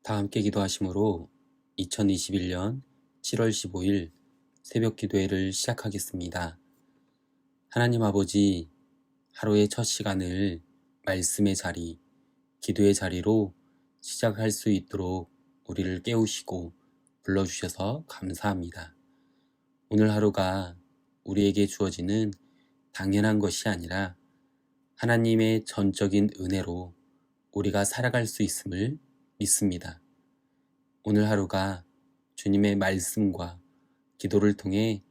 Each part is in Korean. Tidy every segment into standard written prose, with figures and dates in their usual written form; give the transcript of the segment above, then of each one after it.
다 함께 기도하심으로 2021년 7월 15일 새벽 기도회를 시작하겠습니다. 하나님 아버지, 하루의 첫 시간을 말씀의 자리, 기도의 자리로 시작할 수 있도록 우리를 깨우시고 불러주셔서 감사합니다. 오늘 하루가 우리에게 주어지는 당연한 것이 아니라 하나님의 전적인 은혜로 우리가 살아갈 수 있음을 믿습니다. 오늘 하루가 주님의 말씀과 기도를 통해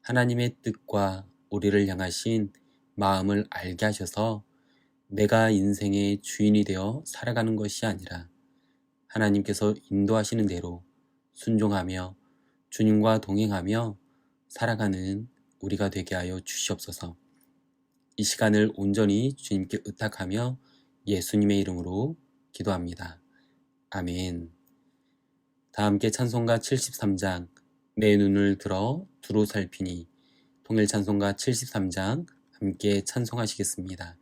하나님의 뜻과 우리를 향하신 마음을 알게 하셔서 내가 인생의 주인이 되어 살아가는 것이 아니라 하나님께서 인도하시는 대로 순종하며 주님과 동행하며 살아가는 우리가 되게 하여 주시옵소서. 이 시간을 온전히 주님께 의탁하며 예수님의 이름으로 기도합니다. 아멘. 다 함께 찬송가 73장 내 눈을 들어 두루 살피니, 통일 찬송가 73장 함께 찬송하시겠습니다.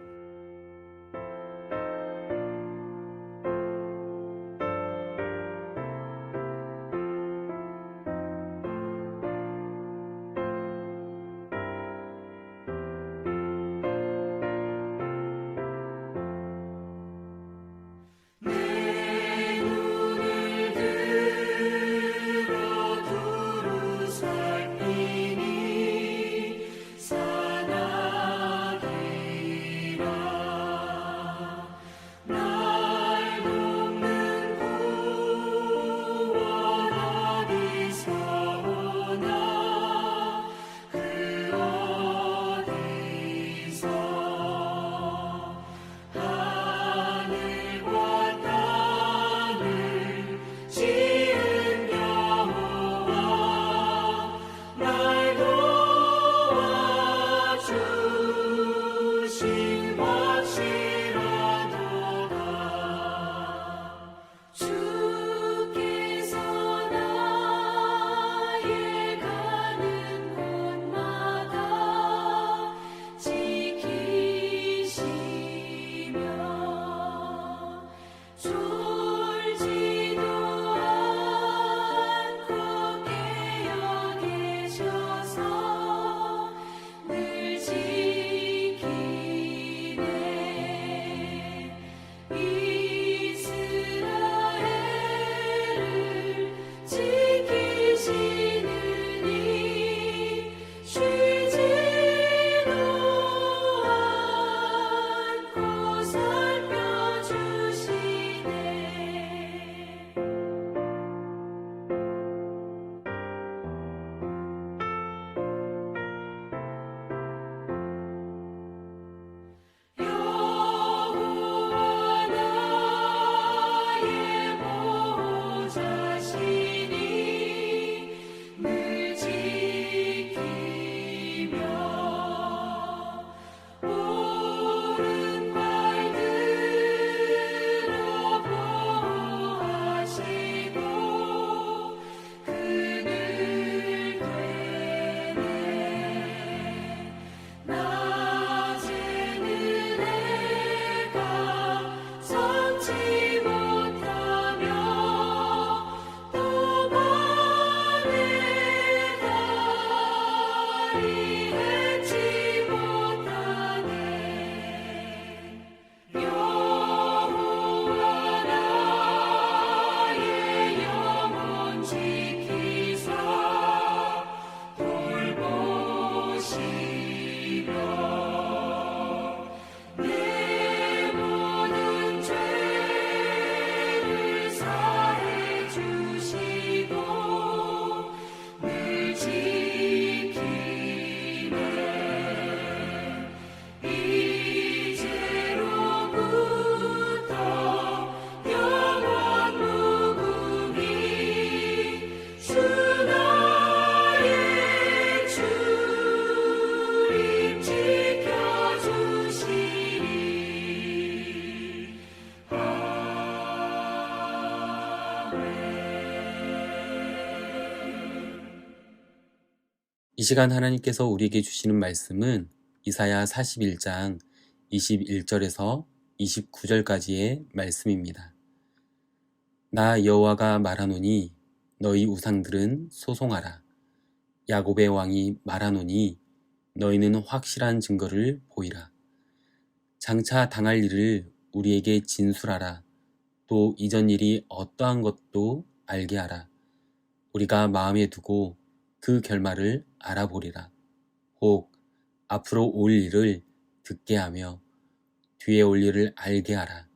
이 시간 하나님께서 우리에게 주시는 말씀은 이사야 41장 21절에서 29절까지의 말씀입니다. 나 여호와가 말하노니 너희 우상들은 소송하라. 야곱의 왕이 말하노니 너희는 확실한 증거를 보이라. 장차 당할 일을 우리에게 진술하라. 또 이전 일이 어떠한 것도 알게 하라. 우리가 마음에 두고 그 결말을 알아보리라. 혹 앞으로 올 일을 듣게 하며 뒤에 올 일을 알게 하라.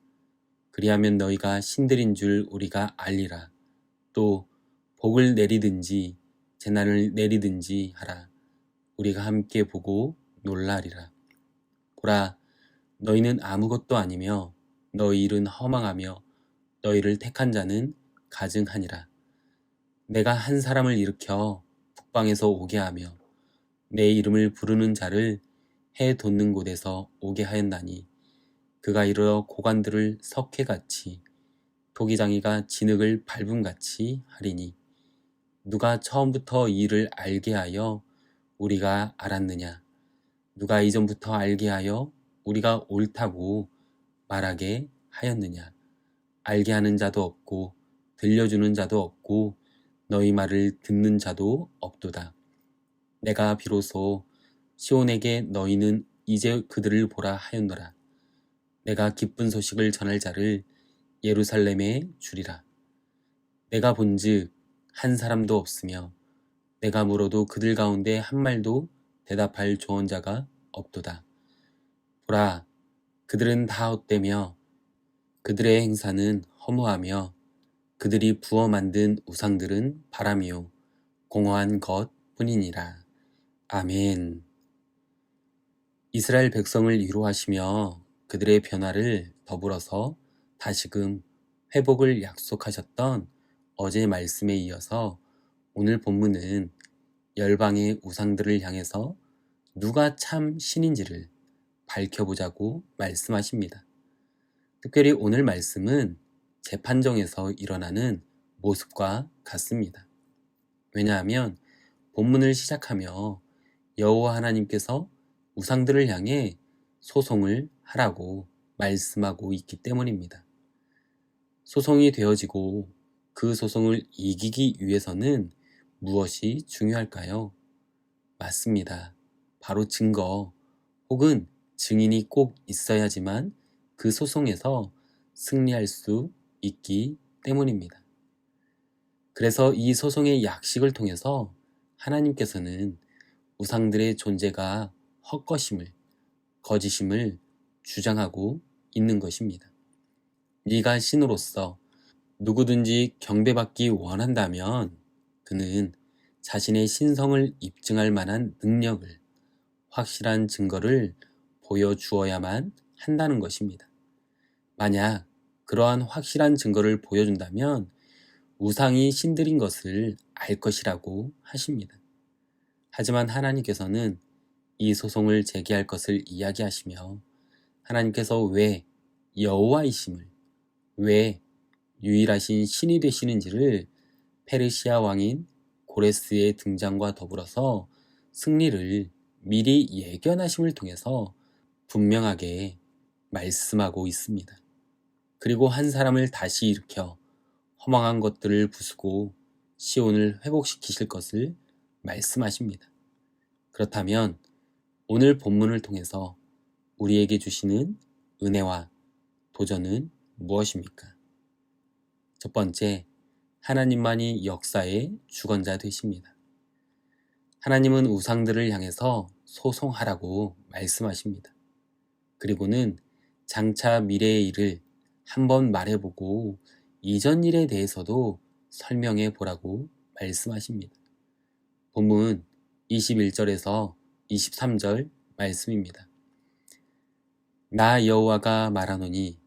그리하면 너희가 신들인 줄 우리가 알리라. 또 복을 내리든지 재난을 내리든지 하라. 우리가 함께 보고 놀라리라. 보라, 너희는 아무것도 아니며 너희 일은 허망하며 너희를 택한 자는 가증하니라. 내가 한 사람을 일으켜 북방에서 오게 하며 내 이름을 부르는 자를 해 돋는 곳에서 오게 하였나니 그가 이르러 고관들을 석회같이 토기장이가 진흙을 밟음같이 하리니 누가 처음부터 이 일을 알게 하여 우리가 알았느냐? 누가 이전부터 알게 하여 우리가 옳다고 말하게 하였느냐? 알게 하는 자도 없고 들려주는 자도 없고 너희 말을 듣는 자도 없도다. 내가 비로소 시온에게 너희는 이제 그들을 보라 하였노라. 내가 기쁜 소식을 전할 자를 예루살렘에 주리라. 내가 본즉 한 사람도 없으며 내가 물어도 그들 가운데 한 말도 대답할 조언자가 없도다. 보라, 그들은 다 헛되며 그들의 행사는 허무하며 그들이 부어 만든 우상들은 바람이요 공허한 것 뿐이니라. 아멘. 이스라엘 백성을 위로하시며 그들의 변화를 더불어서 다시금 회복을 약속하셨던 어제 말씀에 이어서 오늘 본문은 열방의 우상들을 향해서 누가 참 신인지를 밝혀보자고 말씀하십니다. 특별히 오늘 말씀은 재판정에서 일어나는 모습과 같습니다. 왜냐하면 본문을 시작하며 여호와 하나님께서 우상들을 향해 소송을 하라고 말씀하고 있기 때문입니다. 소송이 되어지고 그 소송을 이기기 위해서는 무엇이 중요할까요? 맞습니다. 바로 증거 혹은 증인이 꼭 있어야지만 그 소송에서 승리할 수 있기 때문입니다. 그래서 이 소송의 약식을 통해서 하나님께서는 우상들의 존재가 헛것임을, 거짓임을 주장하고 있는 것입니다. 네가 신으로서 누구든지 경배받기 원한다면 그는 자신의 신성을 입증할 만한 능력을, 확실한 증거를 보여주어야만 한다는 것입니다. 만약 그러한 확실한 증거를 보여준다면 우상이 신들인 것을 알 것이라고 하십니다. 하지만 하나님께서는 이 소송을 제기할 것을 이야기하시며 하나님께서 왜 여호와이심을, 왜 유일하신 신이 되시는지를 페르시아 왕인 고레스의 등장과 더불어서 승리를 미리 예견하심을 통해서 분명하게 말씀하고 있습니다. 그리고 한 사람을 다시 일으켜 허망한 것들을 부수고 시온을 회복시키실 것을 말씀하십니다. 그렇다면 오늘 본문을 통해서 우리에게 주시는 은혜와 도전은 무엇입니까? 첫 번째, 하나님만이 역사의 주권자 되십니다. 하나님은 우상들을 향해서 소송하라고 말씀하십니다. 그리고는 장차 미래의 일을 한번 말해보고 이전 일에 대해서도 설명해 보라고 말씀하십니다. 본문 21절에서 23절 말씀입니다. 나 여호와가 말하노니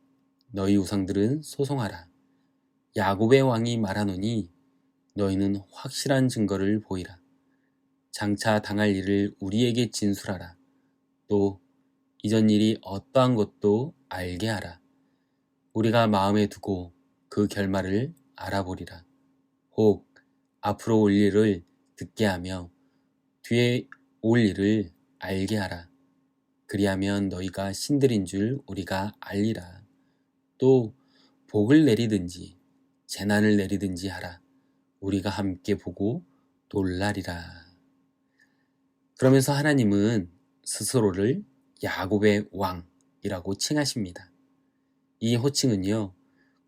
너희 우상들은 소송하라. 야곱의 왕이 말하노니 너희는 확실한 증거를 보이라. 장차 당할 일을 우리에게 진술하라. 또 이전 일이 어떠한 것도 알게 하라. 우리가 마음에 두고 그 결말을 알아보리라. 혹 앞으로 올 일을 듣게 하며 뒤에 올 일을 알게 하라. 그리하면 너희가 신들인 줄 우리가 알리라. 또 복을 내리든지 재난을 내리든지 하라. 우리가 함께 보고 놀라리라. 그러면서 하나님은 스스로를 야곱의 왕이라고 칭하십니다. 이 호칭은요,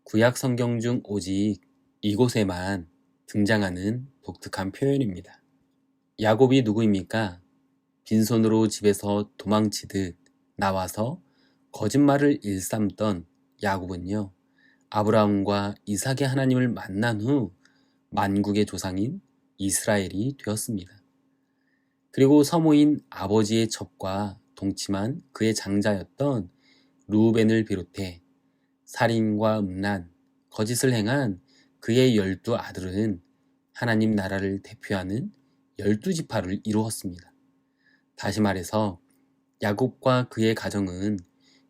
구약 성경 중 오직 이곳에만 등장하는 독특한 표현입니다. 야곱이 누구입니까? 빈손으로 집에서 도망치듯 나와서 거짓말을 일삼던 야곱은요, 아브라함과 이삭의 하나님을 만난 후 만국의 조상인 이스라엘이 되었습니다. 그리고 서모인 아버지의 첩과 동침한 그의 장자였던 르우벤을 비롯해 살인과 음란, 거짓을 행한 그의 12 아들은 하나님 나라를 대표하는 12지파를 이루었습니다. 다시 말해서 야곱과 그의 가정은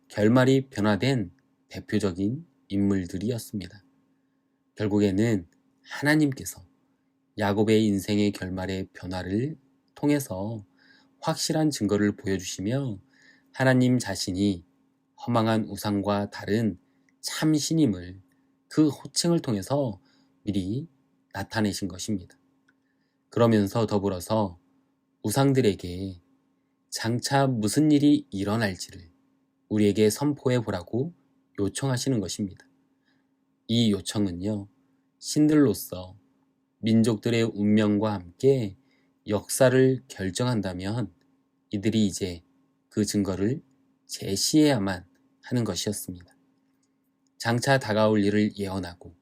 결말이 변화된 대표적인 인물들이었습니다. 결국에는 하나님께서 야곱의 인생의 결말의 변화를 통해서 확실한 증거를 보여주시며 하나님 자신이 허망한 우상과 다른 참 신임을 그 호칭을 통해서 미리 나타내신 것입니다. 그러면서 더불어서 우상들에게 장차 무슨 일이 일어날지를 우리에게 선포해 보라고 요청하시는 것입니다. 이 요청은요, 신들로서 민족들의 운명과 함께 역사를 결정한다면 이들이 이제 그 증거를 제시해야만 하는 것이었습니다. 장차 다가올 일을 예언하고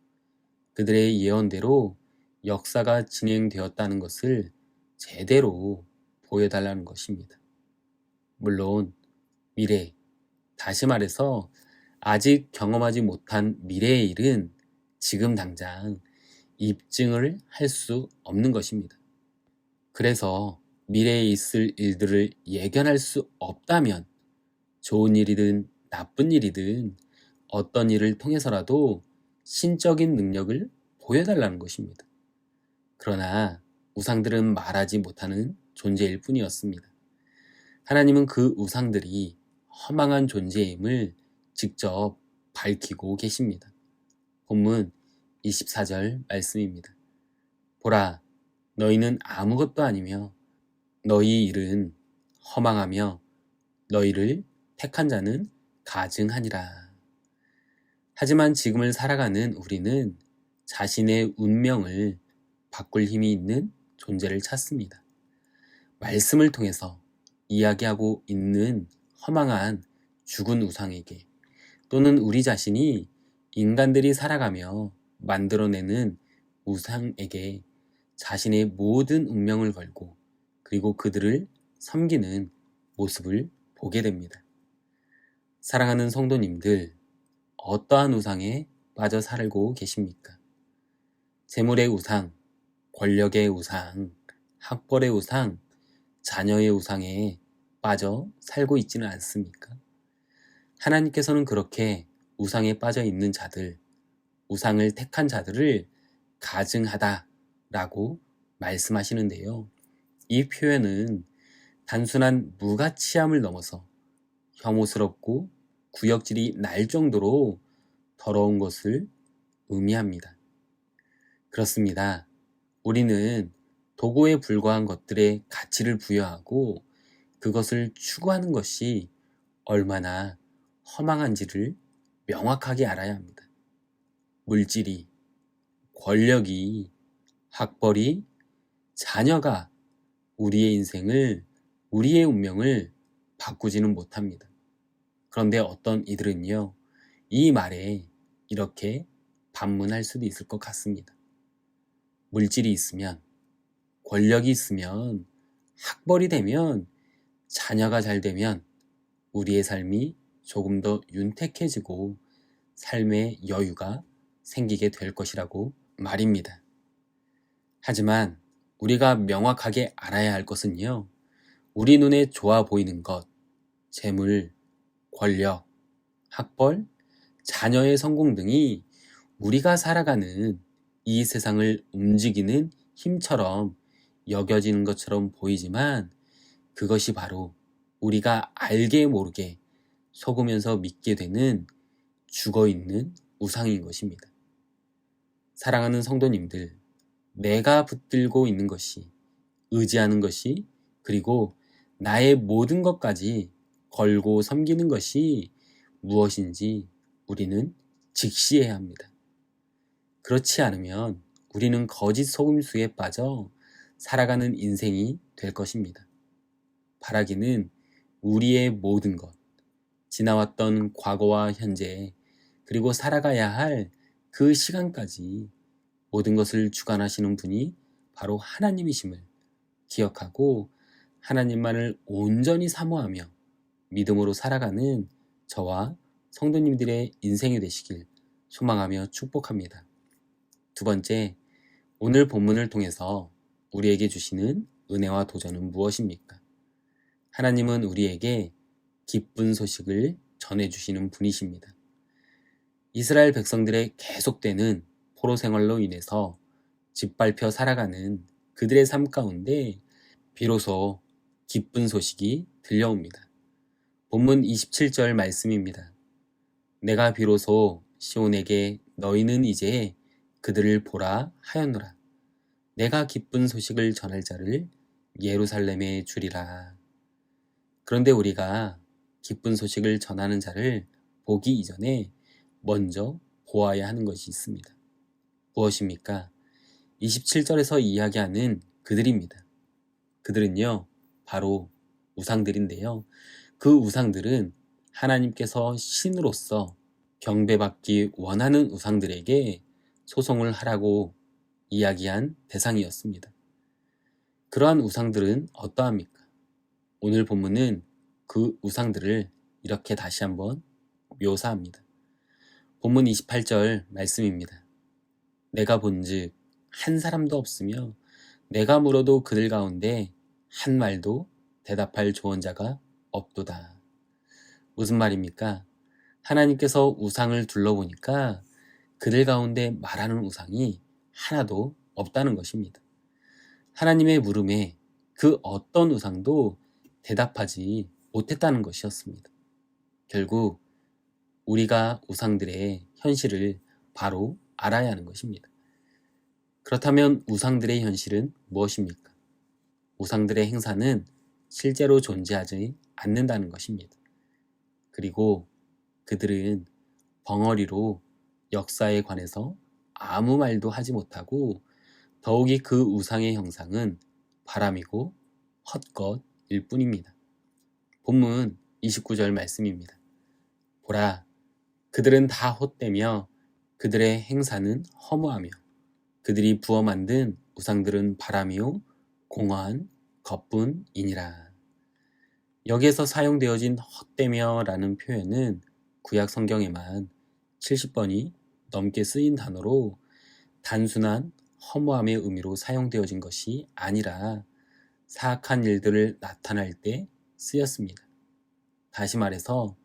그들의 예언대로 역사가 진행되었다는 것을 제대로 보여달라는 것입니다. 물론 미래, 다시 말해서 아직 경험하지 못한 미래의 일은 지금 당장 입증을 할 수 없는 것입니다. 그래서 미래에 있을 일들을 예견할 수 없다면 좋은 일이든 나쁜 일이든 어떤 일을 통해서라도 신적인 능력을 보여달라는 것입니다. 그러나 우상들은 말하지 못하는 존재일 뿐이었습니다. 하나님은 그 우상들이 허망한 존재임을 직접 밝히고 계십니다. 본문 24절 말씀입니다. 보라, 너희는 아무것도 아니며 너희 일은 허망하며 너희를 택한 자는 가증하니라. 하지만 지금을 살아가는 우리는 자신의 운명을 바꿀 힘이 있는 존재를 찾습니다. 말씀을 통해서 이야기하고 있는 허망한 죽은 우상에게 또는 우리 자신이 인간들이 살아가며 만들어내는 우상에게 자신의 모든 운명을 걸고 그리고 그들을 섬기는 모습을 보게 됩니다. 사랑하는 성도님들, 어떠한 우상에 빠져 살고 계십니까? 재물의 우상, 권력의 우상, 학벌의 우상, 자녀의 우상에 빠져 살고 있지는 않습니까? 하나님께서는 그렇게 우상에 빠져 있는 자들, 우상을 택한 자들을 가증하다라고 말씀하시는데요. 이 표현은 단순한 무가치함을 넘어서 혐오스럽고 구역질이 날 정도로 더러운 것을 의미합니다. 그렇습니다. 우리는 도구에 불과한 것들에 가치를 부여하고 그것을 추구하는 것이 얼마나 허망한지를 명확하게 알아야 합니다. 물질이, 권력이, 학벌이, 자녀가 우리의 인생을, 우리의 운명을 바꾸지는 못합니다. 그런데 어떤 이들은요, 이 말에 이렇게 반문할 수도 있을 것 같습니다. 물질이 있으면, 권력이 있으면, 학벌이 되면, 자녀가 잘 되면 우리의 삶이 조금 더 윤택해지고 삶의 여유가 생기게 될 것이라고 말입니다. 하지만 우리가 명확하게 알아야 할 것은요, 우리 눈에 좋아 보이는 것, 재물, 권력, 학벌, 자녀의 성공 등이 우리가 살아가는 이 세상을 움직이는 힘처럼 여겨지는 것처럼 보이지만 그것이 바로 우리가 알게 모르게 속으면서 믿게 되는 죽어있는 우상인 것입니다. 사랑하는 성도님들, 내가 붙들고 있는 것이, 의지하는 것이, 그리고 나의 모든 것까지 걸고 섬기는 것이 무엇인지 우리는 직시해야 합니다. 그렇지 않으면 우리는 거짓 속임수에 빠져 살아가는 인생이 될 것입니다. 바라기는 우리의 모든 것, 지나왔던 과거와 현재, 그리고 살아가야 할 그 시간까지 모든 것을 주관하시는 분이 바로 하나님이심을 기억하고 하나님만을 온전히 사모하며 믿음으로 살아가는 저와 성도님들의 인생이 되시길 소망하며 축복합니다. 두 번째, 오늘 본문을 통해서 우리에게 주시는 은혜와 도전은 무엇입니까? 하나님은 우리에게 기쁜 소식을 전해주시는 분이십니다. 이스라엘 백성들의 계속되는 포로 생활로 인해서 짓밟혀 살아가는 그들의 삶 가운데 비로소 기쁜 소식이 들려옵니다. 본문 27절 말씀입니다. 내가 비로소 시온에게 너희는 이제 그들을 보라 하였노라. 내가 기쁜 소식을 전할 자를 예루살렘에 주리라. 그런데 우리가 기쁜 소식을 전하는 자를 보기 이전에 먼저 보아야 하는 것이 있습니다. 무엇입니까? 27절에서 이야기하는 그들입니다. 그들은요, 바로 우상들인데요. 그 우상들은 하나님께서 신으로서 경배받기 원하는 우상들에게 소송을 하라고 이야기한 대상이었습니다. 그러한 우상들은 어떠합니까? 오늘 본문은 그 우상들을 이렇게 다시 한번 묘사합니다. 본문 28절 말씀입니다. 내가 본즉 한 사람도 없으며 내가 물어도 그들 가운데 한 말도 대답할 조언자가 없도다. 무슨 말입니까? 하나님께서 우상을 둘러보니까 그들 가운데 말하는 우상이 하나도 없다는 것입니다. 하나님의 물음에 그 어떤 우상도 대답하지 못했다는 것이었습니다. 결국 우리가 우상들의 현실을 바로 알아야 하는 것입니다. 그렇다면 우상들의 현실은 무엇입니까? 우상들의 행사는 실제로 존재하지 않는다는 것입니다. 그리고 그들은 벙어리로 역사에 관해서 아무 말도 하지 못하고 더욱이 그 우상의 형상은 바람이고 헛것일 뿐입니다. 본문 29절 말씀입니다. 보라, 그들은 다 헛되며 그들의 행사는 허무하며 그들이 부어 만든 우상들은 바람이요 공허한 겉뿐이니라. 여기에서 사용되어진 헛되며 라는 표현은 구약 성경에만 70번이 넘게 쓰인 단어로 단순한 허무함의 의미로 사용되어진 것이 아니라 사악한 일들을 나타낼 때 쓰였습니다. 다시 말해서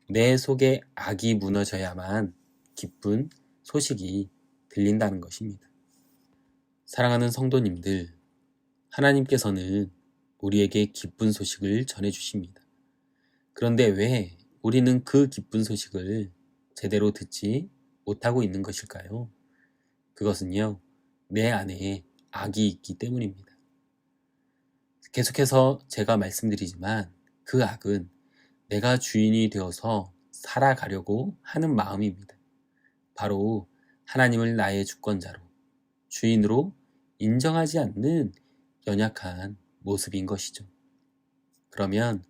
내 속에 악이 무너져야만 기쁜 소식이 들린다는 것입니다. 사랑하는 성도님들, 하나님께서는 우리에게 기쁜 소식을 전해주십니다. 그런데 왜 우리는 그 기쁜 소식을 제대로 듣지 못하고 있는 것일까요? 그것은요, 내 안에 악이 있기 때문입니다. 계속해서 제가 말씀드리지만 그 악은 내가 주인이 되어서 살아가려고 하는 마음입니다. 바로 하나님을 나의 주권자로, 주인으로 인정하지 않는 연약한 모습인 것이죠. 그러면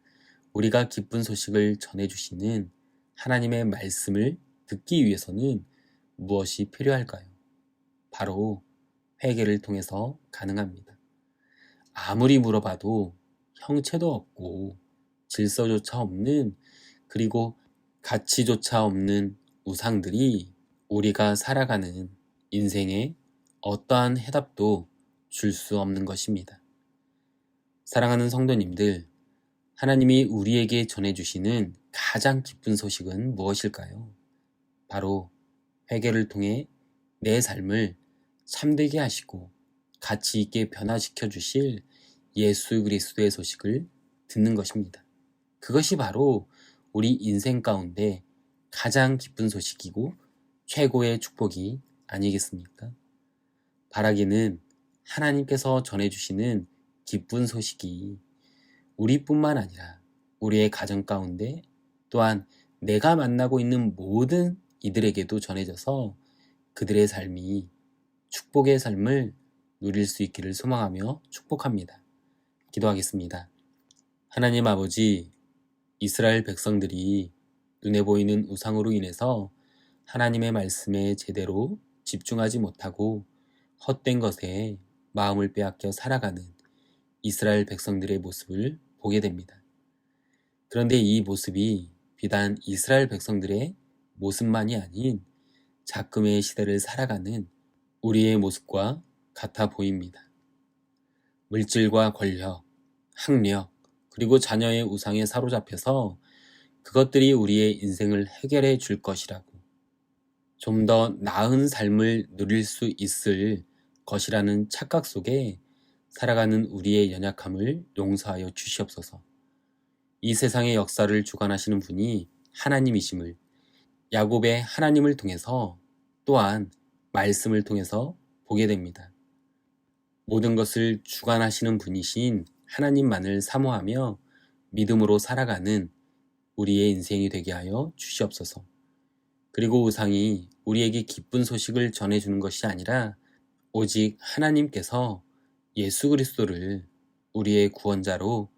우리가 기쁜 소식을 전해주시는 하나님의 말씀을 듣기 위해서는 무엇이 필요할까요? 바로 회개를 통해서 가능합니다. 아무리 물어봐도 형체도 없고 질서조차 없는, 그리고 가치조차 없는 우상들이 우리가 살아가는 인생에 어떠한 해답도 줄 수 없는 것입니다. 사랑하는 성도님들, 하나님이 우리에게 전해주시는 가장 기쁜 소식은 무엇일까요? 바로 회개를 통해 내 삶을 참되게 하시고 가치 있게 변화시켜 주실 예수 그리스도의 소식을 듣는 것입니다. 그것이 바로 우리 인생 가운데 가장 기쁜 소식이고 최고의 축복이 아니겠습니까? 바라기는 하나님께서 전해주시는 기쁜 소식이 우리뿐만 아니라 우리의 가정 가운데 또한 내가 만나고 있는 모든 이들에게도 전해져서 그들의 삶이 축복의 삶을 누릴 수 있기를 소망하며 축복합니다. 기도하겠습니다. 하나님 아버지, 이스라엘 백성들이 눈에 보이는 우상으로 인해서 하나님의 말씀에 제대로 집중하지 못하고 헛된 것에 마음을 빼앗겨 살아가는 이스라엘 백성들의 모습을 보게 됩니다. 그런데 이 모습이 비단 이스라엘 백성들의 모습만이 아닌 작금의 시대를 살아가는 우리의 모습과 같아 보입니다. 물질과 권력, 학력, 그리고 자녀의 우상에 사로잡혀서 그것들이 우리의 인생을 해결해 줄 것이라고, 좀 더 나은 삶을 누릴 수 있을 것이라는 착각 속에 살아가는 우리의 연약함을 용서하여 주시옵소서. 이 세상의 역사를 주관하시는 분이 하나님이심을 야곱의 하나님을 통해서 또한 말씀을 통해서 보게 됩니다. 모든 것을 주관하시는 분이신 하나님만을 사모하며 믿음으로 살아가는 우리의 인생이 되게 하여 주시옵소서. 그리고 우상이 우리에게 기쁜 소식을 전해주는 것이 아니라 오직 하나님께서 예수 그리스도를 우리의 구원자로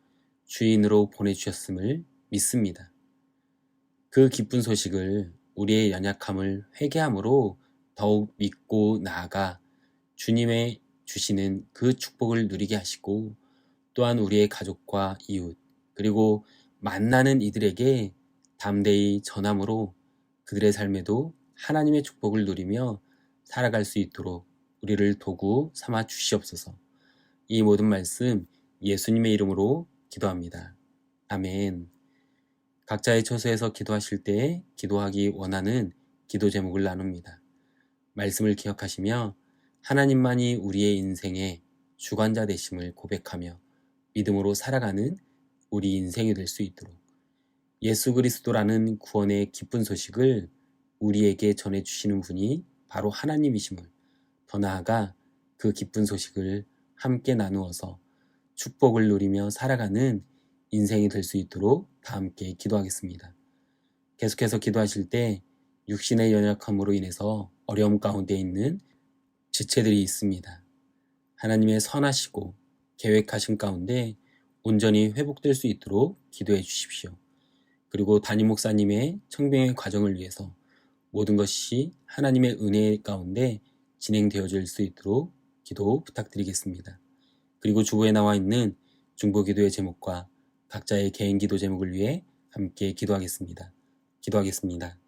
주인으로 보내주셨음을 믿습니다. 그 기쁜 소식을 우리의 연약함을 회개함으로 더욱 믿고 나아가 주님의 주시는 그 축복을 누리게 하시고 또한 우리의 가족과 이웃 그리고 만나는 이들에게 담대히 전함으로 그들의 삶에도 하나님의 축복을 누리며 살아갈 수 있도록 우리를 도구 삼아 주시옵소서. 이 모든 말씀 예수님의 이름으로 기도합니다. 아멘. 각자의 처소에서 기도하실 때 기도하기 원하는 기도 제목을 나눕니다. 말씀을 기억하시며 하나님만이 우리의 인생의 주관자 되심을 고백하며 믿음으로 살아가는 우리 인생이 될 수 있도록 예수 그리스도라는 구원의 기쁜 소식을 우리에게 전해주시는 분이 바로 하나님이심을, 더 나아가 그 기쁜 소식을 함께 나누어서 축복을 누리며 살아가는 인생이 될 수 있도록 다 함께 기도하겠습니다. 계속해서 기도하실 때 육신의 연약함으로 인해서 어려움 가운데 있는 지체들이 있습니다. 하나님의 선하시고 계획하신 가운데 온전히 회복될 수 있도록 기도해 주십시오. 그리고 담임 목사님의 청빙의 과정을 위해서 모든 것이 하나님의 은혜 가운데 진행되어질 수 있도록 기도 부탁드리겠습니다. 그리고 주보에 나와 있는 중보기도의 제목과 각자의 개인 기도 제목을 위해 함께 기도하겠습니다. 기도하겠습니다.